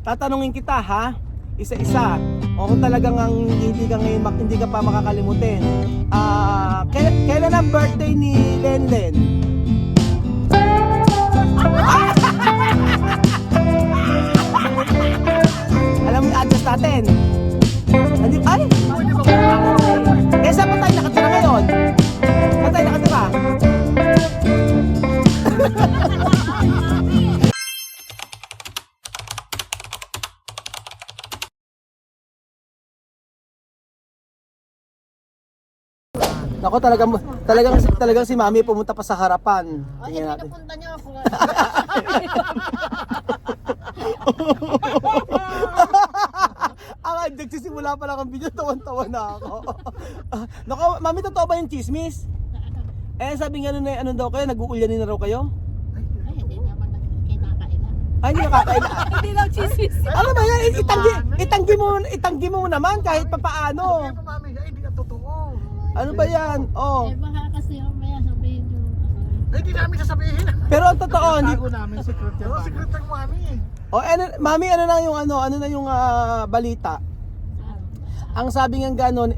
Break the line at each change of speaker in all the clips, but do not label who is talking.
tatanungin kita ha, isa-isa. O kung talagang hindi ka ngayon, hindi ka pa makakalimutin. Kailan ang birthday ni Lenlen? Alam mo yung address natin? Ay! Saan pa tayo nakatira ngayon? Saan tayo nakatira? Ako talagang si Mami pumunta pa sa harapan.
Ay,
Tingnan natin.
pinapunta niyo ako.
Nagsisimula pa lang ang video, tawan-tawa na ako. Nako, Mami, totoo ba yung chismis? Sabi nga nun ano daw kayo, nag-uulyanin na raw kayo?
Ay, hindi naman kinakailan.
Ay, hindi nakakailan.
Hindi lang chismis.
Ano ba yan? Itanggi mo naman kahit papaano.
Mami, ay hindi na totoo.
Ano ba yan? Oh.
Baka kasi mamaya sabihin nyo.
Ay, hindi namin sasabihin.
Pero ang totoo, hindi
Tago namin secret yan. Secret ng mami.
Mami, ano na yung balita? Ang sabi ng ganon,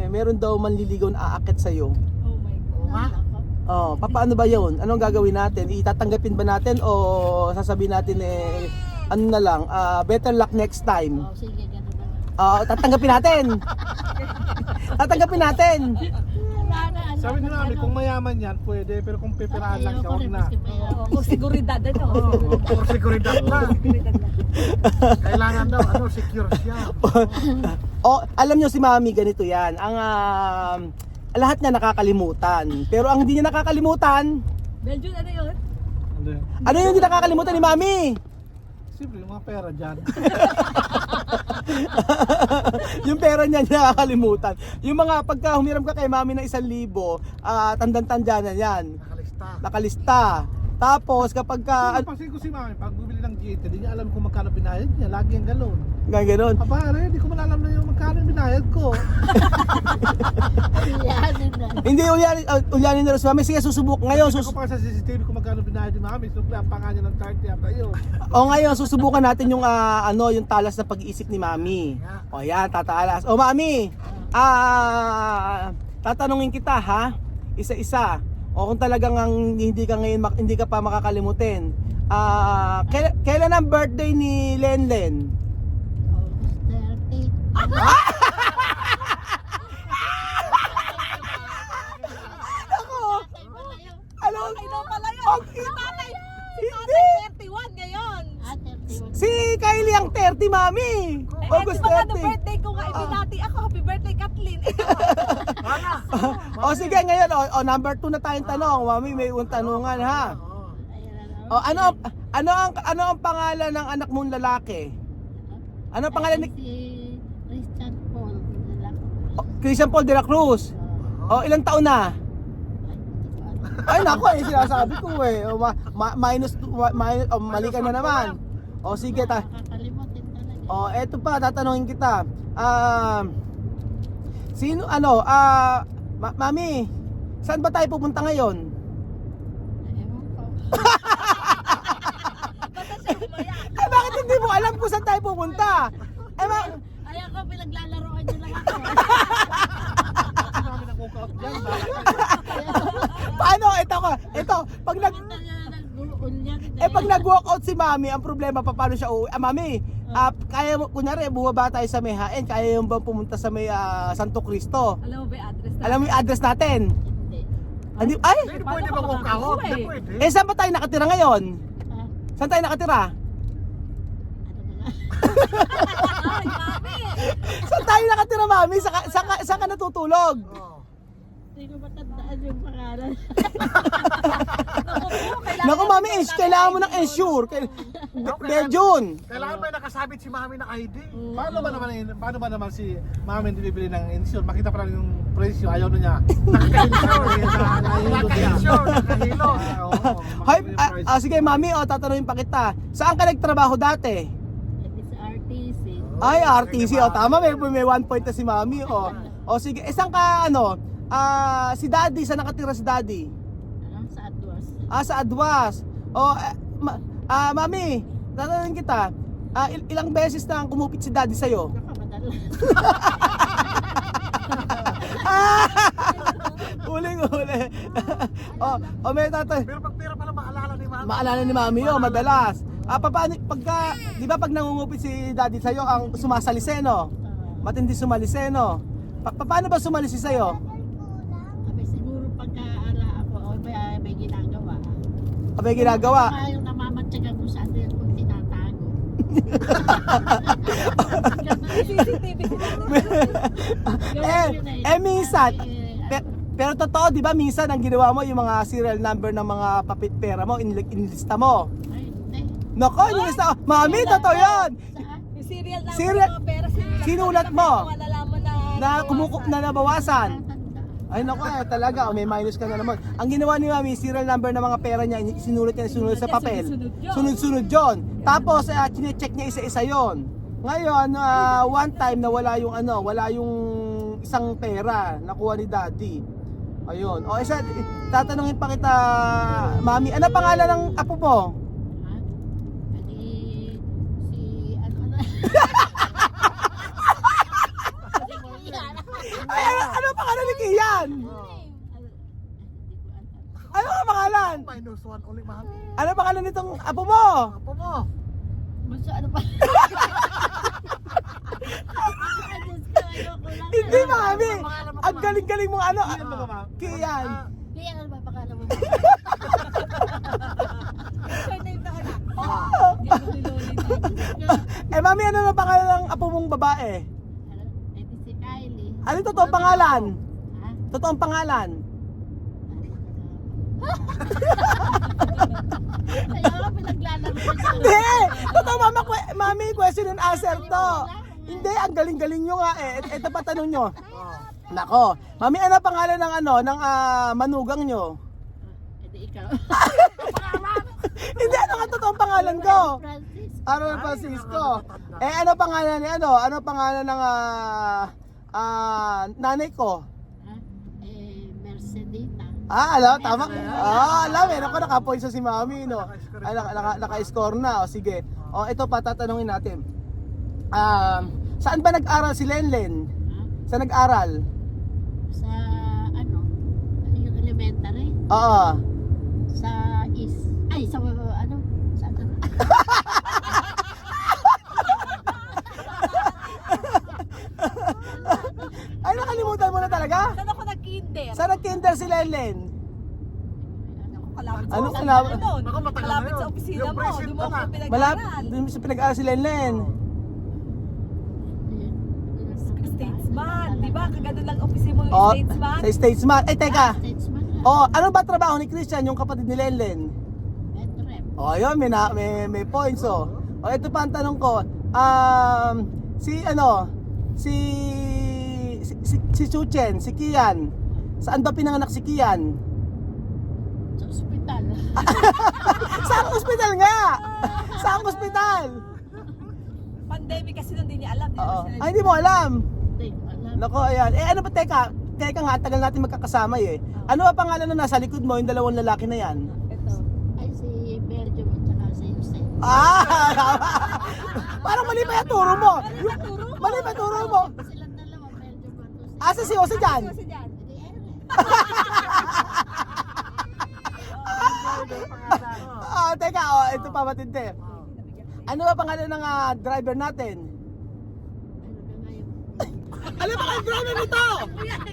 meron daw manliligaw na aakit sa'yo.
Oh my God.
Oh, paano ba yun? Anong gagawin natin? Itatanggapin ba natin o sasabihin natin ano na lang, better luck next time?
Oh, sige, gano'n na.
Tatanggapin natin. Tatanggapin natin.
Sabi ni mami, kung mayaman yan, pwede. Pero kung pipirahan lang siya, huwag na.
Kung seguridad ano.
Or seguridad na. Kailangan daw, secure siya.
Alam nyo si Mami, ganito yan. Lahat niya nakakalimutan. Pero ang hindi niya nakakalimutan,
Belgium, ano yun?
ano yung hindi nakakalimutan ni Mami?
Siyempre, yung mga pera dyan.
Yung pera niya nakakalimutan. Yung mga pagka humiram ka kay Mami ng 1,000, tandang-tanda na yan.
Nakalista.
Nakalista. Tapos kapag ka...
Napansin ko si mami, pag bumili ng GT, hindi niya alam kung magkano binayad niya. Lagi ang galon.
Ganun.
Abare, hindi ko malalam na yung magkano yung binayad ko.
Iyanin na.
Hindi, ulyanin na rin si Mami. Sige, susubok. Ngayon,
Hindi ko pa sa CCTV kung magkano binayad ni mami. Siyempre, ang panga niya ng 30 yata yun.
ngayon, susubukan natin yung, yung talas na pag-iisip ni Mami. O yan, tatalas. O Mami, tatanungin kita ha, isa-isa. O kung talagang hindi ka ngayon, hindi ka pa makakalimutin. Kailan ang birthday ni Lenlen?
August 30.
Ako! Ano?
Ay, daw pala yun.
Tatay!
Hindi. 31 ngayon.
31.
Si Kylie ang 30, Mami! August
Ay, di ba
30.
birthday ko nga ibinati ako. Happy birthday, Kathleen.
O sige, ngayon, number 2 na tayong tanong. Mami, may tanungan ha. O ano ang pangalan ng anak mong lalaki? Ano ang pangalan ni
Si Christian Paul.
Christian Paul de la Cruz? O ilang taon na? Ay nako, sinasabi ko mali ka na naman. O sige
Nakakalimutin talaga.
eto pa, tatanungin kita. Mami, saan ba tayo pupunta ngayon?
Ewan ko.
Bakit hindi mo alam kung saan tayo pupunta?
Ay, ako pinaglalaroan nyo lang ako.
Mami nang cook-out dyan.
Paano? Ito, pag nag-walk out si Mami, ang problema paano siya uuwi? Mami, kaya mo, kunyari, bumaba tayo sa may HN, kaya yung bang pumunta sa may Santo Cristo?
Alam mo ba yung address na?
Alam mo yung address natin?
Hindi.
Ay!
Hindi pwede ba walk out? Hindi pwede.
Saan ba tayo nakatira ngayon?
Ah,
Saan tayo nakatira?
Ay, mami.
Saan tayo nakatira, Mami? Saan ka natutulog?
Hindi ko matandaan yung pangalan.
Naku, Mami, kailangan mo ng ensure. Belgium.
Kailangan may nakasabit si mami ng ID. Paano ba naman si mami hindi bibili ng insure? Makita pa lang yung presyo, ayaw na niya. Nakaka-insure, nakahilo.
Hoy, sige, Mami, tatanungin pa kita. Saan ka nagtrabaho dati?
Ito sa RTC.
Ay, RTC, tama, may 1 point na si Mami, O sige, isang ka, si Daddy, saan nakatira si Daddy?
Sa Adwas.
Sa Adwas. Mami, tatanungin kita, Ilang beses na kumupit si daddy sa'yo?
Madalas.
Huling-huli. May tatay.
Pero pag pera pala maalala ni mami.
Maalala ni mami yun, madalas. Paano, di ba pag nangungupit si daddy sa'yo, ang sumasaliseno? Matindi sumaliseno. Paano ba sumalisi sa'yo?
Sabi siguro pagka-ala ako, may ginagawa.
May ginagawa?
Baka yung namamatsagan mo sa atin kung tinatago.
CCTV
Minsan, pero totoo, di ba minsan ang ginawa mo, yung mga serial number ng mga papit pera mo, inilista mo.
Ay, hindi.
Nako, inilista. Mami, totoo yun.
Saan?
Yung serial number
Serial-
mo, pero
sinulat mo.
Malalaman
Na kumukup na nabawasan.
Tatanda.
Ay nako, talaga, may minus ka na naman. Ang ginawa ni mami, serial number ng mga pera niya, sinulat sa papel. Sunod-sunod yun. Tapos, chinecheck niya isa-isa yon. Ngayon, one time na wala yung isang pera nakuha ni daddy. Ayun. Tatanungin pa kita, mami, ano pangalan ng apo mo?
Ha? Hindi, si ano.
Ay, ano pangalan ni Kian? Ano ang pangalan?
Minus 1 ulit mami.
Ano pangalan nitong apo mo?
Apo mo.
Basta ano pa?
Hindi, mami. Ang galing-galing mong ano.
Kian ba ma'am?
Kian.
Kaya ano ba pakala mo?
Surname na anak.
Mami, ano na pangalan ng apo mong babae?
Ito si Kylie.
Ano totoong pangalan?
Ha?
Totoong pangalan?
Kaya ka pinaglalaro ko siya.
Hindi! Totoo, mami, question and answer to. Hindi, ang galing-galing nyo nga eh. Ito pa tanong nyo. Nako, mami, ano pangalan ng manugang nyo?
Edi ikaw.
Hindi, ano nga totoong pangalan ko?
Francis.
Aaron Francisco. Ano pangalan ni ano? Ano pangalan ng nanay ko?
Ha? Mercedita.
Alam, tama. Meron ko nakapoint sa si mami, no? Naka-score na. O, sige. O, ito pa, tatanungin natin. Saan ba nag-aral si Lenlen?
Ha?
Saan nag-aral?
Sa ano? Yung elementary.
Oo.
Sa East. Ay, sa ano? Sa ano?
Ay, nakalimutan mo na talaga?
Saan ako nag-kinder?
Saan nag-kinder si Lenlen?
Kalapit
Ano,
sa
kalapit?
opisina doon.
Ako, matagal na
Kalapit
yun.
sa opisina
Yung
mo.
precinct
Di mo
pa
ako
na.
pinag-aaral.
Doon sa pinag-aral si Lenlen.
Statesman. Di ba? Kagano'n lang opisina mo yung
Oh,
statesman.
sa Statesman. Teka.
Statesman lang.
Ano ba trabaho ni Christian, yung kapatid ni Lenlen?
Veteran.
Yun, may points, ito pa ang tanong ko. Si Chuchen, si Kian. Saan ba pinanganak si Kian?
Sa ospital.
Saan ospital nga? Saan ospital?
Pandemic kasi nun, di niya alam. Di
Oo.
naman sila-
Ay, hindi mo alam.
Hindi ko alam.
Nako, ayan. Ano ba, teka nga, tagal natin magkakasama eh. Ano ba pangalan na nasa likod mo, yung dalawang lalaki na yan?
Ito.
Ay, si Belgium at saka si Jose.
Parang mali pa yung turo mo.
Turo mo.
Mali pa yung turo mo.
Silang dalawa, Belgium at Jose.
Asa si Jose dyan?
Kasi dyan.
Hindi, Ere.
Teka, ito pa matindi. Ano ba pangalan ng driver natin?
Ano na ngayon?
Ano ba ang driver nito?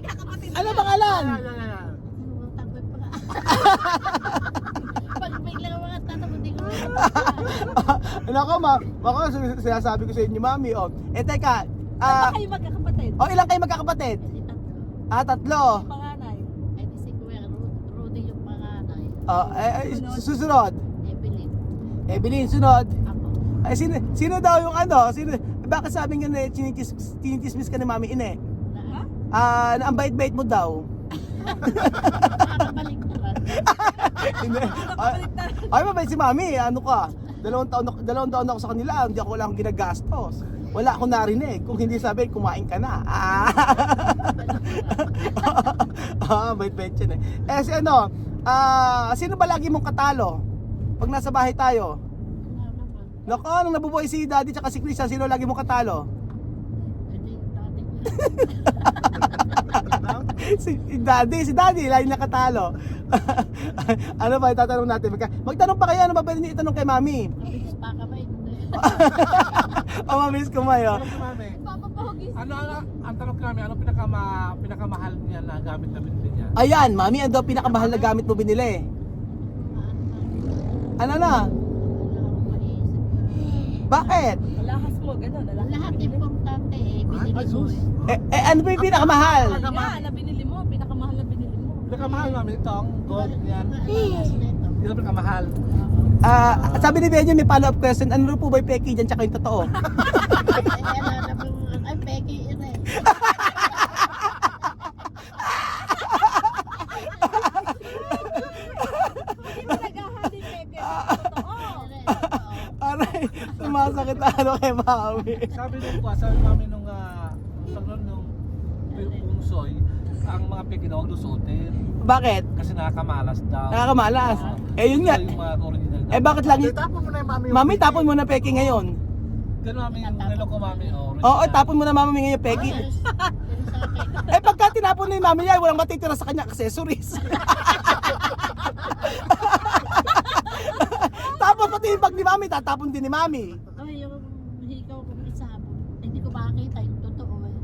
Kakapatid.
Ano pangalan?
Ano bang takwit pa ka? Pag biglang mga tatakot, hindi ko
Nako, baka sinasabi ko sa inyo, mami. Teka.
Ba kayo magkakapatid?
Ilang kayo magkakapatid?
Hindi tatlo.
3.
Panganay.
Ay, di si Kuya Rudy yung panganay.
Susunod.
Evelyn.
Evelyn, sunod.
Ako.
Ay, sino daw yung bakit sabi nga na tinitismis ka ni mami ine?
Na,
Na ang bait-bait mo daw.
parang baliktaran.
Hindi. Ay, mabait si mami. Ano ka? 2 taon ako sa kanila. Hindi ako wala akong ginagastos. Wala akong narinig. Kung hindi sabi, kumain ka na. Bait-bait yan eh. Sino ba lagi mong katalo? Pag nasa bahay tayo?
Wala naman.
Nako, nung nabubuhay si Daddy tsaka si Christian, sino lagi mo katalo?
Hindi, dati.
Si Daddy, lagi nakatalo. Ano ba, itatanong natin? Magtanong pa kayo, ano ba pwede niyo itanong kay Mami?
Mabilis pa ka ba?
O, Mami's kumayo.
Ano si Mami?
Papapahugis.
Ang tanong ko namin, ano pinakamahal niya na gamit na binili niya?
Ayan, Mami, ano daw pinakamahal na gamit mo binili? Ano na? Bakit?
Alahas mo, gano'n. Alahas
Lahat
binili mo.
importante eh, binili
Ay,
mo
sus.
eh.
Ano ba yung pinakamahal?
Nga, na binili mo. Pinakamahal na binili mo.
Pinakamahal namin ito, ang gold yan.
Alahas na ito.
Ito ang pinakamahal.
Sabi ni Benjo, may follow-up question. Ano po ba yung peki dyan tsaka yung totoo?
Ay, alala mo, ay, Becky, yun eh.
Hindi mo naghahali, Pepe. Totoo.
Yun eh, totoo.
Aray, sumasakit na ano kay Mami.
Sabi namin nung pungsoy, ang mga peki na huwag lusutin.
Bakit?
Kasi nakakamalas daw.
Nakakamalas. Eh yun nga.
Ito yung mga original.
Eh bakit lagi?
Tapon mo na yung mami.
Mami, tapon mo na peki ngayon.
Ganun mami yung niloko mami.
Oo, tapon mo na Mami ngayon yung peki.
Yun sa akin.
Eh pagka tinapon na yung Mami niya, walang matitira sa kanya accessories. Tapos pati yung bag ni Mami, tatapon din ni Mami.
Ay, yung hikaw kong isabo. Hindi ko makakita yung totoo eh.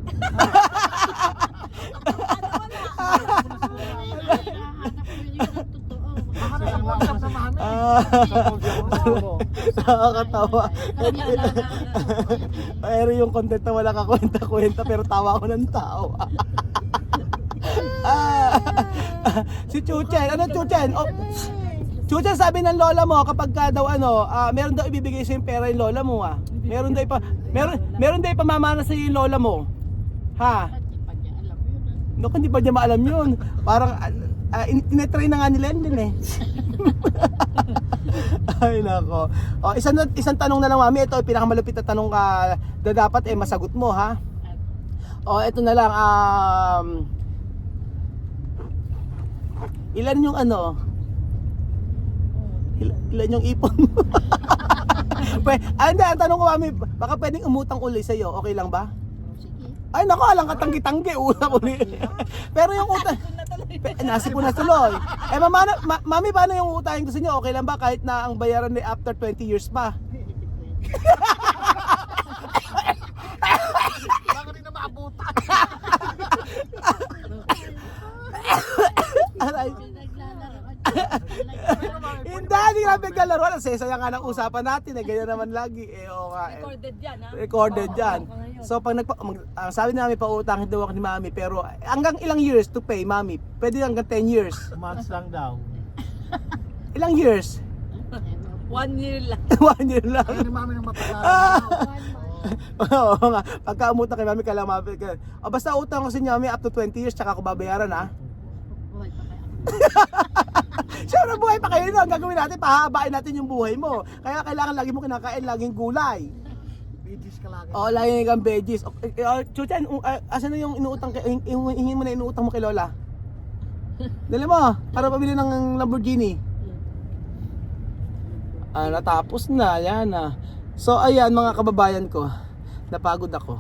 Hinahanap ko yung totoo.
sa mami.
Ah, nakakatawa.
Kami alala.
Pero yung content na wala kakwenta-kwenta pero tawa ko ng tawa. Si Chuchen, ano Chuchen? Oh, Chuchen, sabi ng lola mo kapag ka daw meron daw ibibigay sa yung pera yung lola mo meron daw ipamamana sa yung lola mo. Ha?
Hindi pa niya alam yun ah.
Naku, hindi pa niya maalam yun. Parang tinetry na nga ni Lendin eh. Ay nako. Oh, isang tanong na lang Mami, ito yung pinakamalupit na tanong na dapat masagot mo ha. Oh, ito na lang ilan yung ilan yung ipon mo? Hindi, ang tanong ko Mami, baka pwedeng umutang uli sa'yo, okay lang ba?
Sige.
Ay nako, alang katanggi-tanggi, utang uli. Pero yung utang, nasipon na tuloy. Eh Mami, paano yung utang gusto niyo? Okay lang ba kahit na ang bayaran ay after 20 years pa?
Bakit di na maabutan?
Aray.
Naglalaro.
Hindi kami naglalaro. Saya nga ng usapan natin eh. Ganyan naman lagi. Oo nga eh.
Recorded yan, ha?
Recorded yan. So pag sabi namin pautangin daw ako ni Mami, pero hanggang ilang years to pay Mami? Pwede hanggang 10 years.
Months lang daw.
Ilang years?
1 year lang.
1 year lang.
Ayun ni mami nung mapaglaran.
Oo nga. Pagka umutang kay Mami, kailangan Mami. Basta utang ko sa inyo Mami up to 20 years tsaka ako babayaran ha.
Buhay pa kaya.
Siyempre buhay pa kayo no. Ang gagawin natin, pahabain natin yung buhay mo. Kaya kailangan lagi mo kinakain, laging gulay.
Bidis ka lagi.
Oo, lagi kang veggies. Chuchen, asan na yung inuutang, hingin mo na inuutang mo kay Lola? Dali mo, para pabili ng Lamborghini. Natapos na, yan na. So ayan mga kababayan ko, napagod ako.